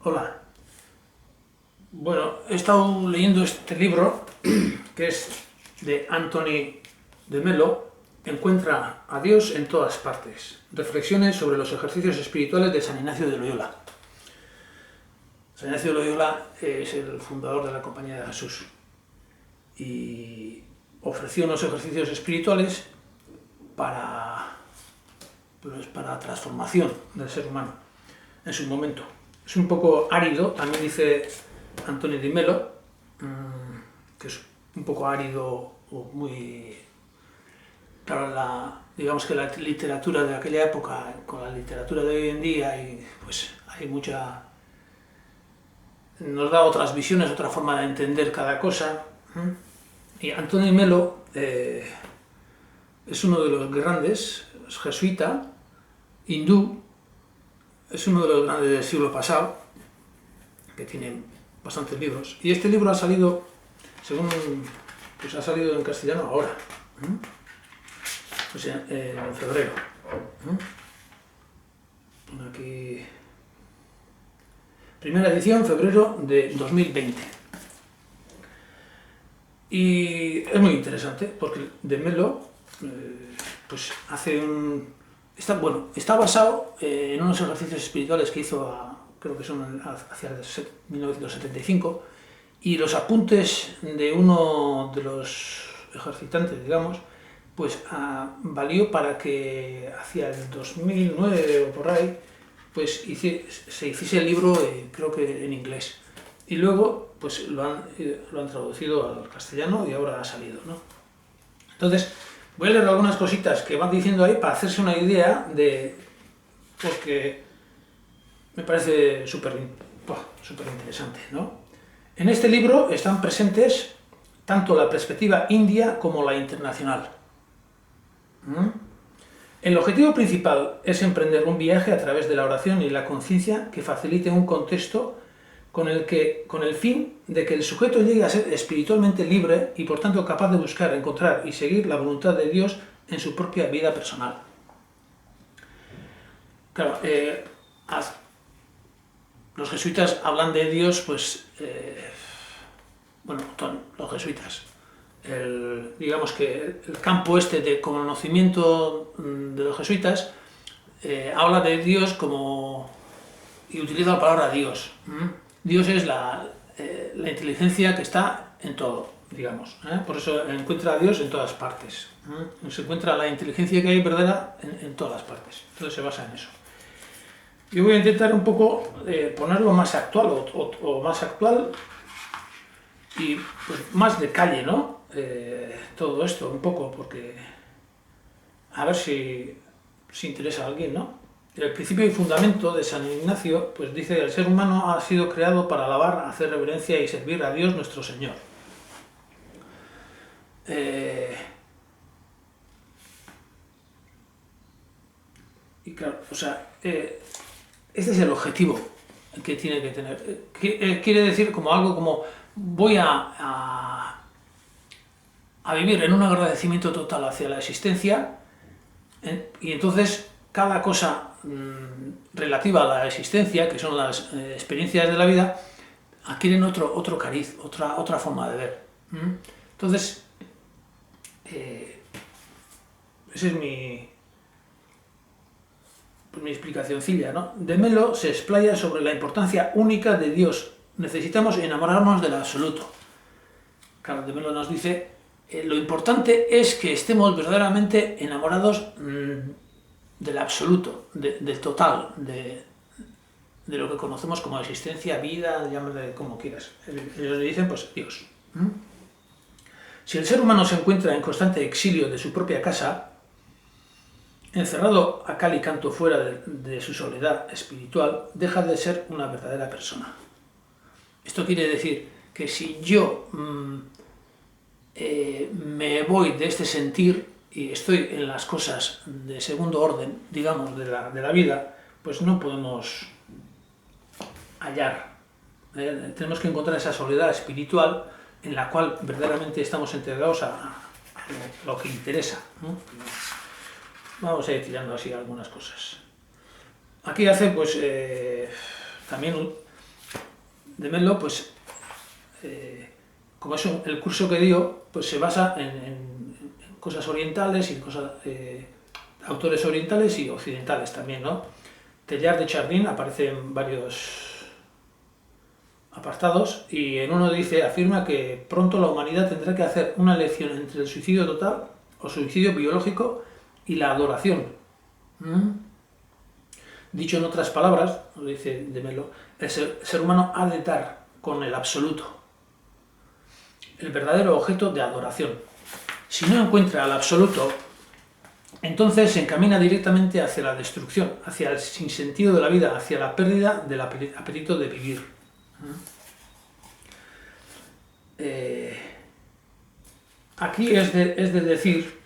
Hola. Bueno, he estado leyendo este libro, que es de Anthony de Melo, Encuentra a Dios en todas partes. Reflexiones sobre los ejercicios espirituales de San Ignacio de Loyola. San Ignacio de Loyola es el fundador de la Compañía de Jesús y ofreció unos ejercicios espirituales para transformación del ser humano en su momento. Es un poco árido, también dice Anthony de Melo, que es un poco árido o muy... Claro, digamos que la literatura de aquella época con la literatura de hoy en día, y pues hay mucha... nos da otras visiones, otra forma de entender cada cosa. Y Anthony de Melo es uno de los grandes, es jesuita, hindú, es uno de los grandes del siglo pasado, que tiene bastantes libros. Y este libro ha salido, según, pues ha salido en castellano ahora, pues en febrero. Aquí, primera edición, febrero de 2020. Y es muy interesante porque de Melo pues hace un... Está basado en unos ejercicios espirituales que hizo, creo que son hacia 1975, y los apuntes de uno de los ejercitantes, digamos, pues valió para que hacia el 2009 o por ahí, pues se hiciese el libro, creo que en inglés. Y luego pues lo han traducido al castellano y ahora ha salido, ¿no? Entonces, voy a leer algunas cositas que van diciendo ahí para hacerse una idea de... porque me parece súper interesante, ¿no? En este libro están presentes tanto la perspectiva india como la internacional. El objetivo principal es emprender un viaje a través de la oración y la conciencia que facilite un contexto con el fin de que el sujeto llegue a ser espiritualmente libre y por tanto capaz de buscar, encontrar y seguir la voluntad de Dios en su propia vida personal. Claro, los jesuitas hablan de Dios, pues, los jesuitas, digamos que el campo este de conocimiento de los jesuitas habla de Dios como, y utiliza la palabra Dios. Dios es la inteligencia que está en todo, digamos. Por eso encuentra a Dios en todas partes. Se encuentra la inteligencia que hay verdadera en todas las partes. Entonces se basa en eso. Yo voy a intentar un poco ponerlo más actual o más actual y pues más de calle, ¿no? Todo esto un poco, porque a ver si interesa a alguien, ¿no? El principio y fundamento de San Ignacio pues dice que el ser humano ha sido creado para alabar, hacer reverencia y servir a Dios nuestro Señor. Y claro, o sea, este es el objetivo que tiene que tener. Quiere decir como algo como voy a vivir en un agradecimiento total hacia la existencia, y entonces cada cosa relativa a la existencia, que son las experiencias de la vida, adquieren otro cariz, otra forma de ver. Entonces, esa es mi explicacioncilla, ¿no? De Melo se explaya sobre la importancia única de Dios. Necesitamos enamorarnos del absoluto. Claro, de Melo nos dice, lo importante es que estemos verdaderamente enamorados del absoluto, del total, de lo que conocemos como existencia, vida, llámale como quieras. Ellos le dicen, pues, Dios. Si el ser humano se encuentra en constante exilio de su propia casa, encerrado a cal y canto fuera de su soledad espiritual, deja de ser una verdadera persona. Esto quiere decir que si yo me voy de este sentir y estoy en las cosas de segundo orden, digamos, de la vida, pues no podemos hallar. Tenemos que encontrar esa soledad espiritual en la cual verdaderamente estamos entregados a lo que interesa, ¿no? Vamos a ir tirando así algunas cosas. Aquí hace, pues, también de Menlo, pues, como es el curso que dio, pues se basa en cosas orientales y cosas, autores orientales y occidentales también, ¿no? Teilhard de Chardin aparece en varios apartados y en uno afirma que pronto la humanidad tendrá que hacer una elección entre el suicidio total o suicidio biológico y la adoración. Dicho en otras palabras, lo dice de Menlo, el ser humano ha de dar con el absoluto, el verdadero objeto de adoración. Si no encuentra el absoluto, entonces se encamina directamente hacia la destrucción, hacia el sinsentido de la vida, hacia la pérdida del apetito de vivir. Aquí es de decir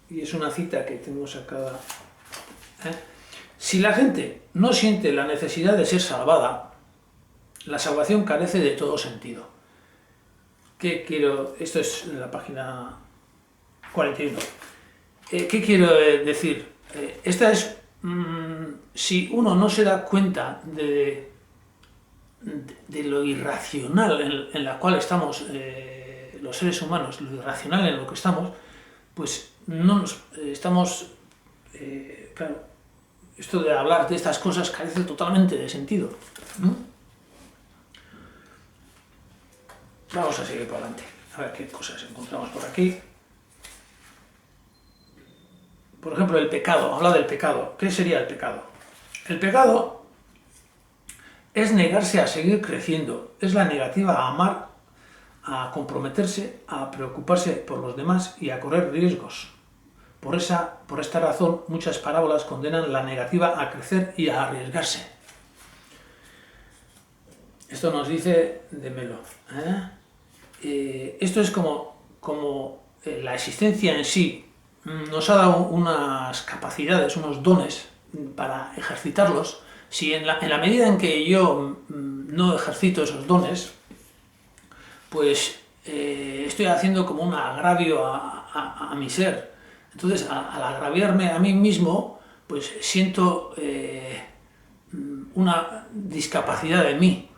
y es una cita que tengo sacada, si la gente no siente la necesidad de ser salvada, la salvación carece de todo sentido. ¿Qué quiero? Esto es en la página 41. ¿Qué quiero decir? Esta es, si uno no se da cuenta de lo irracional en la cual estamos los seres humanos, lo irracional en lo que estamos, pues no nos estamos, claro, esto de hablar de estas cosas carece totalmente de sentido. Vamos a seguir por adelante, a ver qué cosas encontramos por aquí. Por ejemplo, el pecado, habla del pecado. ¿Qué sería el pecado? El pecado es negarse a seguir creciendo, es la negativa a amar, a comprometerse, a preocuparse por los demás y a correr riesgos. Por esta razón, muchas parábolas condenan la negativa a crecer y a arriesgarse. Esto nos dice de Menlo. Esto es como la existencia en sí nos ha dado unas capacidades, unos dones para ejercitarlos. Si en la medida en que yo no ejercito esos dones, pues estoy haciendo como un agravio a mi ser. Entonces, al agraviarme a mí mismo, pues siento una discapacidad de mí,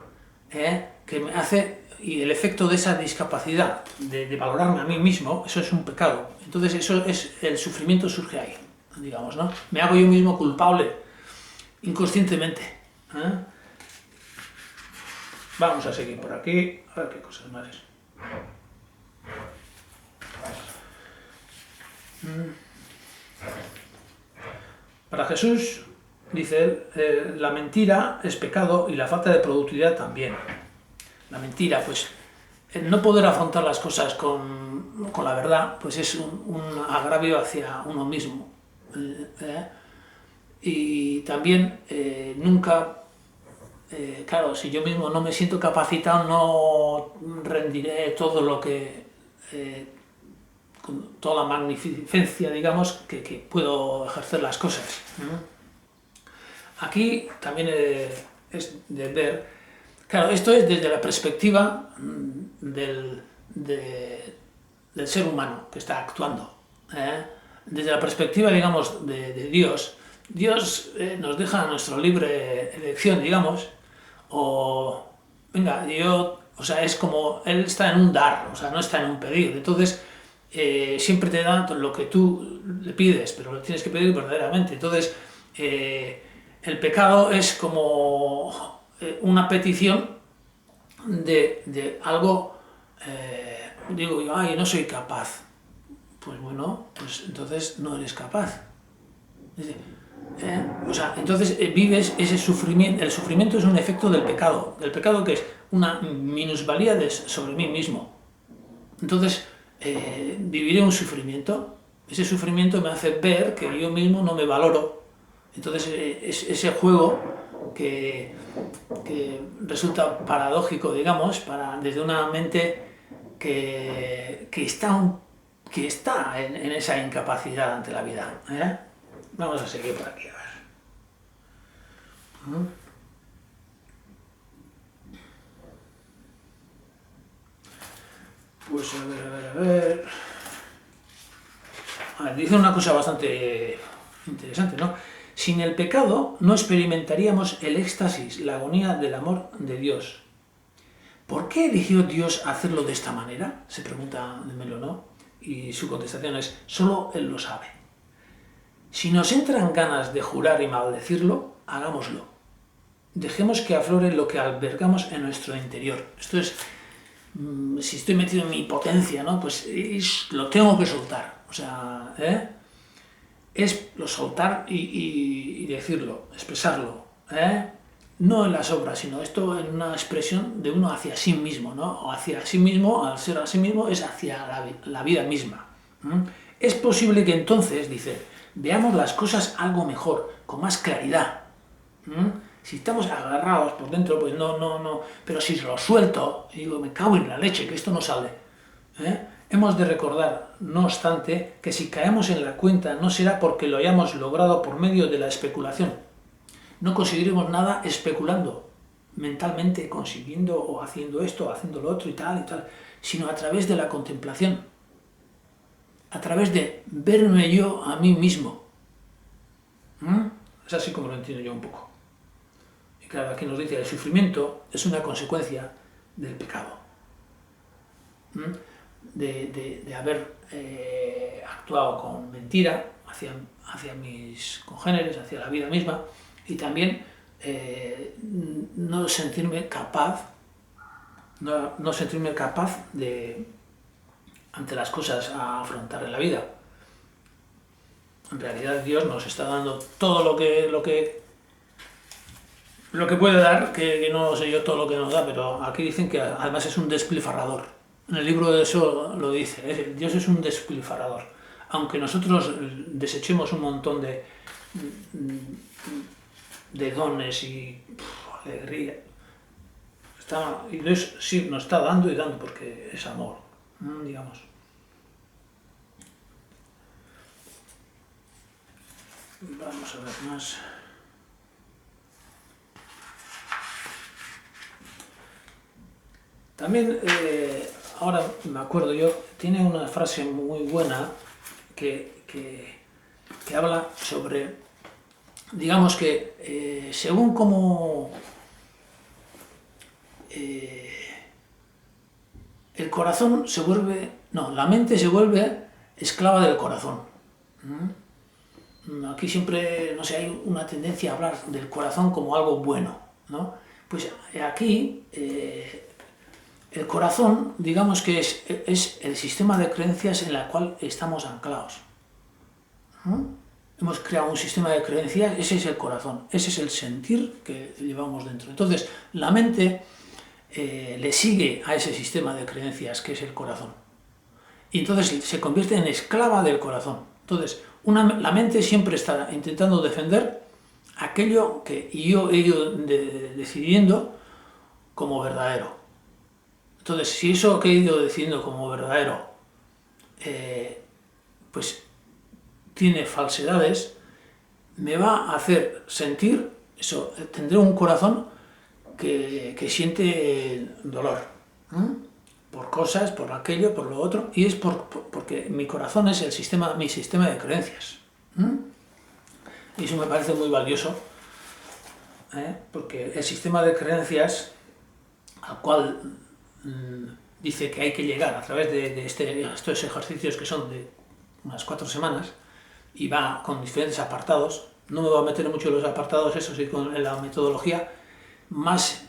que me hace, y el efecto de esa discapacidad, de valorarme a mí mismo, eso es un pecado. Entonces, eso es, el sufrimiento surge ahí, digamos, ¿no? Me hago yo mismo culpable, inconscientemente. Vamos a seguir por aquí, a ver qué cosas más es. Para Jesús, dice él, la mentira es pecado y la falta de productividad también. La mentira, pues, el no poder afrontar las cosas con la verdad, pues es un agravio hacia uno mismo. Y también nunca, claro, si yo mismo no me siento capacitado, no rendiré todo lo que, con toda la magnificencia, digamos, que puedo ejercer las cosas. Aquí también es de ver, claro, esto es desde la perspectiva del ser humano que está actuando. Desde la perspectiva, digamos, de Dios. Dios nos deja nuestra libre elección, digamos, o, venga, o sea, es como, Él está en un dar, o sea, no está en un pedir. Entonces, siempre te da lo que tú le pides, pero lo tienes que pedir verdaderamente. Entonces, el pecado es como una petición de algo, digo yo, ay, no soy capaz. Pues bueno, pues entonces no eres capaz. O sea, entonces vives ese sufrimiento. El sufrimiento es un efecto del pecado. ¿Del pecado que es? Una minusvalía sobre mí mismo. Entonces, viviré un sufrimiento. Ese sufrimiento me hace ver que yo mismo no me valoro. Entonces, es ese juego que resulta paradójico, digamos, desde una mente que está en esa incapacidad ante la vida. Vamos a seguir por aquí, a ver. Pues a ver. A ver, dice una cosa bastante interesante, ¿no? Sin el pecado no experimentaríamos el éxtasis, la agonía del amor de Dios. ¿Por qué eligió Dios hacerlo de esta manera? Se pregunta de Melo, ¿no? Y su contestación es, solo Él lo sabe. Si nos entran ganas de jurar y maldecirlo, hagámoslo. Dejemos que aflore lo que albergamos en nuestro interior. Esto es, si estoy metido en mi potencia, ¿no? Pues lo tengo que soltar. O sea, es lo soltar y decirlo, expresarlo, no en las obras, sino esto en una expresión de uno hacia sí mismo, ¿no? O hacia sí mismo, al ser a sí mismo, es hacia la vida misma. Es posible que entonces, dice, veamos las cosas algo mejor, con más claridad. Si estamos agarrados por dentro, pues no, pero si lo suelto, y digo, me cago en la leche, que esto no sale, hemos de recordar, no obstante, que si caemos en la cuenta no será porque lo hayamos logrado por medio de la especulación. No conseguiremos nada especulando, mentalmente consiguiendo o haciendo esto, o haciendo lo otro y tal, sino a través de la contemplación, a través de verme yo a mí mismo. Es así como lo entiendo yo un poco. Y claro, aquí nos dice, el sufrimiento es una consecuencia del pecado. De haber actuado con mentira hacia mis congéneres, hacia la vida misma, y también no sentirme capaz de, ante las cosas a afrontar en la vida. En realidad Dios nos está dando todo lo que puede dar, que no sé yo todo lo que nos da, pero aquí dicen que además es un despilfarrador. En el libro de eso lo dice, Dios es un despilfarrador. Aunque nosotros desechemos un montón de dones y alegría, y Dios sí nos está dando y dando porque es amor, digamos. Vamos a ver más. También, ahora me acuerdo yo, tiene una frase muy buena que habla sobre, digamos que según como el corazón se vuelve, la mente se vuelve esclava del corazón. Aquí siempre, no sé, hay una tendencia a hablar del corazón como algo bueno, ¿no? Pues aquí el corazón, digamos que es el sistema de creencias en el cual estamos anclados. Hemos creado un sistema de creencias, ese es el corazón, ese es el sentir que llevamos dentro. Entonces, la mente le sigue a ese sistema de creencias que es el corazón. Y entonces se convierte en esclava del corazón. Entonces, la mente siempre está intentando defender aquello que yo he ido decidiendo como verdadero. Entonces, si eso que he ido decidiendo como verdadero pues tiene falsedades, me va a hacer sentir eso, tendré un corazón que siente dolor por cosas, por aquello, por lo otro, y es porque mi corazón es mi sistema de creencias. Y eso me parece muy valioso, porque el sistema de creencias al cual dice que hay que llegar a través de estos ejercicios que son de unas 4 semanas, y va con diferentes apartados. No me voy a meter mucho en los apartados, eso sí, con la metodología. Más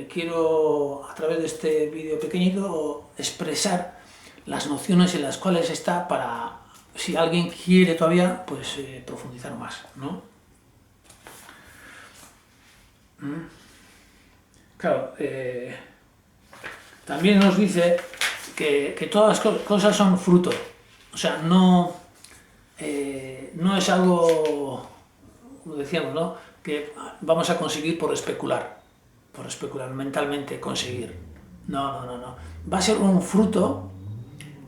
quiero, a través de este vídeo pequeñito, expresar las nociones en las cuales está para, si alguien quiere todavía, pues profundizar más, ¿no? Claro, también nos dice que todas las cosas son fruto. O sea, no es algo, como decíamos, ¿no?, que vamos a conseguir por especular mentalmente, conseguir. No. Va a ser un fruto,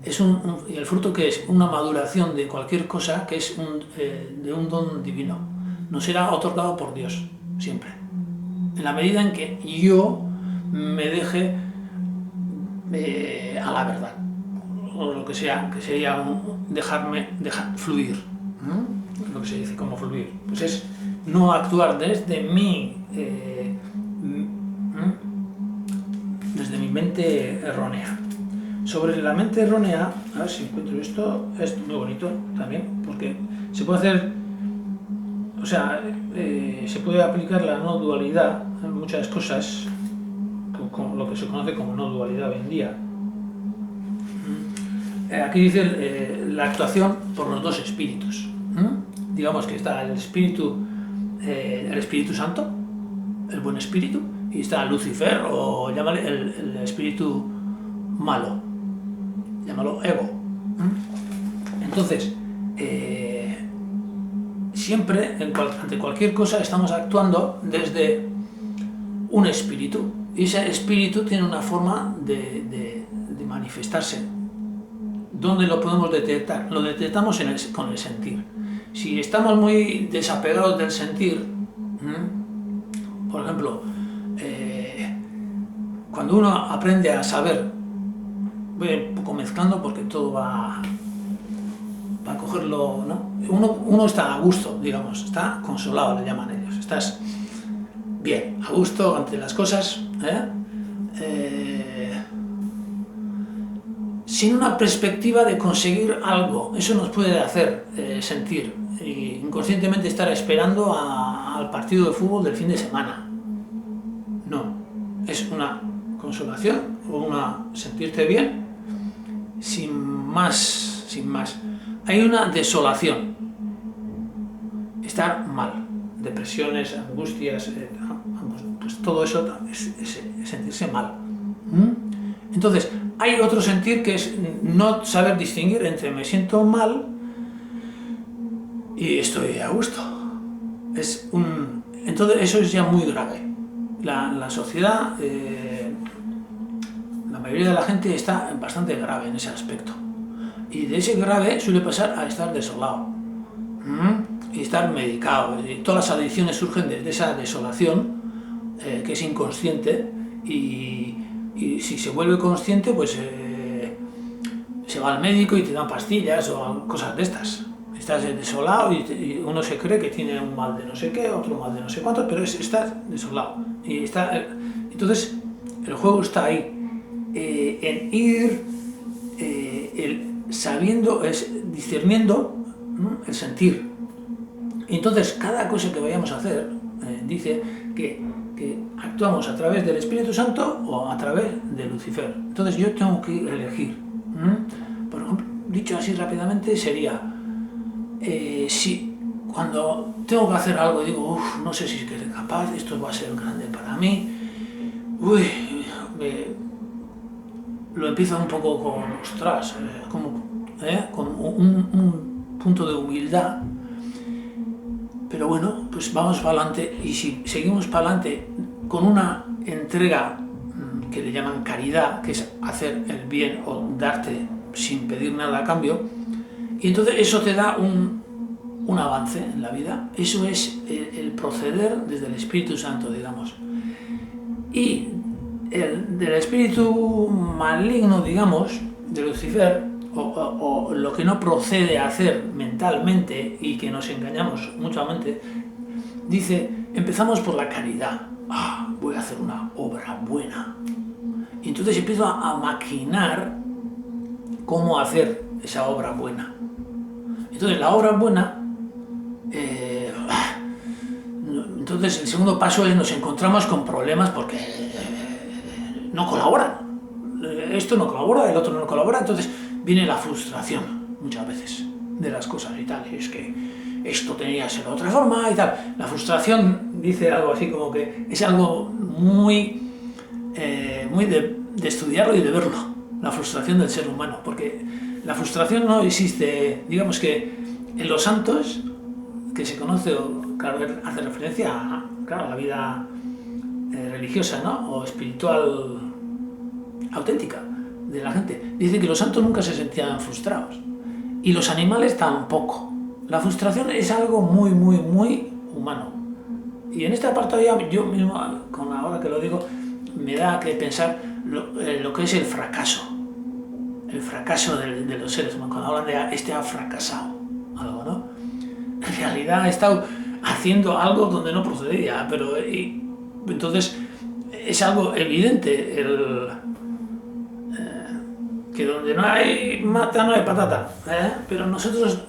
y el fruto que es una maduración de cualquier cosa, que es de un don divino. Nos será otorgado por Dios, siempre. En la medida en que yo me deje a la verdad, o lo que sea, que sería dejar fluir, Lo que se dice como fluir. Pues es no actuar desde desde mi mente errónea. Sobre la mente errónea, a ver si encuentro esto, es muy bonito también, porque se puede hacer, o sea, se puede aplicar la no dualidad en muchas cosas, con lo que se conoce como no dualidad hoy en día. Aquí dice la actuación por los dos espíritus. Digamos que está el Espíritu Santo, el buen espíritu, y está Lucifer, o llámale el espíritu malo, llámalo ego. Entonces, siempre, ante cualquier cosa, estamos actuando desde un espíritu, y ese espíritu tiene una forma de manifestarse. ¿Dónde lo podemos detectar? Lo detectamos con el sentir. Si estamos muy desapegados del sentir, por ejemplo, cuando uno aprende a saber, voy un poco mezclando porque todo va a cogerlo, ¿no? Uno está a gusto, digamos, está consolado, le llaman ellos. Estás bien, a gusto ante las cosas, sin una perspectiva de conseguir algo. Eso nos puede hacer sentir e inconscientemente estar esperando al partido de fútbol del fin de semana. No, es una consolación o sentirte bien sin más. Hay una desolación, estar mal, depresiones, angustias, pues todo eso es sentirse mal. Entonces, hay otro sentir que es no saber distinguir entre me siento mal y estoy a gusto. Entonces, eso es ya muy grave. La sociedad, la mayoría de la gente está bastante grave en ese aspecto. Y de ese grave suele pasar a estar desolado y estar medicado. Y todas las adicciones surgen de esa desolación que es inconsciente, y si se vuelve consciente, pues se va al médico y te dan pastillas o cosas de estas. Estás desolado y uno se cree que tiene un mal de no sé qué, otro mal de no sé cuánto, pero estás desolado. Entonces, el juego está ahí, en ir sabiendo, discerniendo, ¿no?, el sentir. Entonces, cada cosa que vayamos a hacer, dice que actuamos a través del Espíritu Santo o a través de Lucifer. Entonces yo tengo que elegir. Por ejemplo, dicho así rápidamente, sería si cuando tengo que hacer algo digo, no sé si soy capaz, esto va a ser grande para mí, lo empiezo un poco con, ostras, con un punto de humildad. Pero bueno, pues vamos para adelante, y si seguimos para adelante con una entrega que le llaman caridad, que es hacer el bien o darte sin pedir nada a cambio, y entonces eso te da un avance en la vida. Eso es el proceder desde el Espíritu Santo, digamos. Y del espíritu maligno, digamos, de Lucifer, o lo que no procede a hacer mentalmente y que nos engañamos mutuamente, dice, empezamos por la caridad. Voy a hacer una obra buena. Y entonces empiezo a maquinar cómo hacer esa obra buena. Entonces la obra buena, entonces el segundo paso es nos encontramos con problemas porque no colaboran. Esto no colabora, el otro no colabora, entonces viene la frustración muchas veces de las cosas y tal. Es que esto tenía que ser de otra forma y tal. La frustración dice algo así como que es algo muy de estudiarlo y de verlo, la frustración del ser humano, porque la frustración no existe, digamos que en los santos, que se conoce, claro, hace referencia a la vida religiosa, ¿no?, o espiritual auténtica de la gente. Dice que los santos nunca se sentían frustrados y los animales tampoco. La frustración es algo muy, muy, muy humano. Y en este apartado ya yo mismo, con ahora que lo digo, me da que pensar lo que es el fracaso de los seres humanos. Cuando hablan de este ha fracasado, algo, ¿no? realidad he estado haciendo algo donde no procedía, pero entonces es algo evidente que donde no hay mata no hay patata, pero nosotros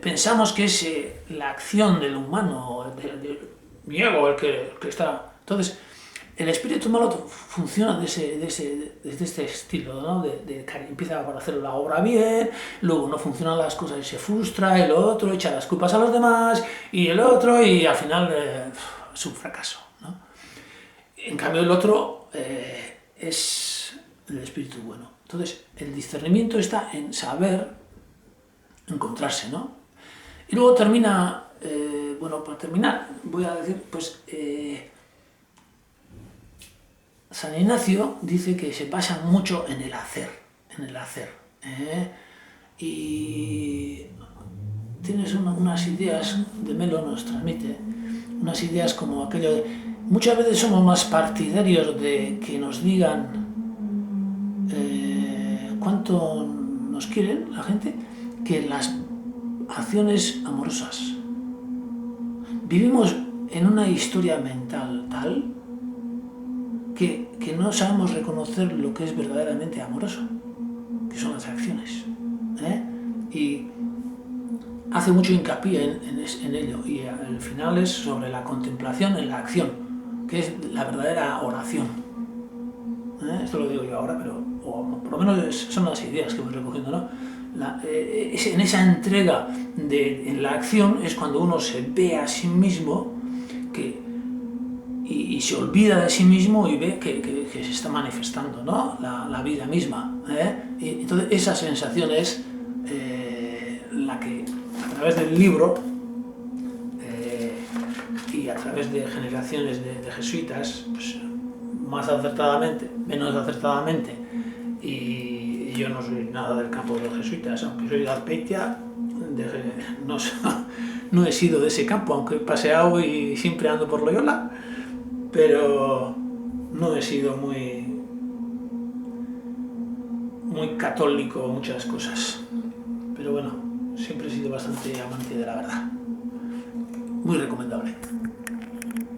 pensamos que es la acción del humano, del Diego, el que está. Entonces, el espíritu malo funciona desde este estilo, ¿no? Que empieza por hacer la obra bien, luego no funcionan las cosas y se frustra, el otro echa las culpas a los demás, y el otro, y al final es un fracaso, ¿no? En cambio, el otro es el espíritu bueno. Entonces, el discernimiento está en saber encontrarse, ¿no? Y luego termina, bueno, para terminar, voy a decir, pues, San Ignacio dice que se basa mucho en el hacer, y tienes unas ideas, de Melo nos transmite, unas ideas como aquello de, muchas veces somos más partidarios de que nos digan cuánto nos quieren la gente, que las acciones amorosas. Vivimos en una historia mental tal que no sabemos reconocer lo que es verdaderamente amoroso, que son las acciones. Y hace mucho hincapié en ello, y al final es sobre la contemplación en la acción, que es la verdadera oración. Esto lo digo yo ahora, pero o por lo menos son las ideas que voy recogiendo, ¿no? En esa entrega en la acción es cuando uno se ve a sí mismo y se olvida de sí mismo y ve que se está manifestando, ¿no? la vida misma. Y entonces esa sensación es la que a través del libro y a través de generaciones de jesuitas, pues, más acertadamente, menos acertadamente, y yo no soy nada del campo de los jesuitas, aunque soy de Azpeitia, no he sido de ese campo, aunque he paseado y siempre ando por Loyola, pero no he sido muy católico en muchas cosas. Pero bueno, siempre he sido bastante amante de la verdad. Muy recomendable.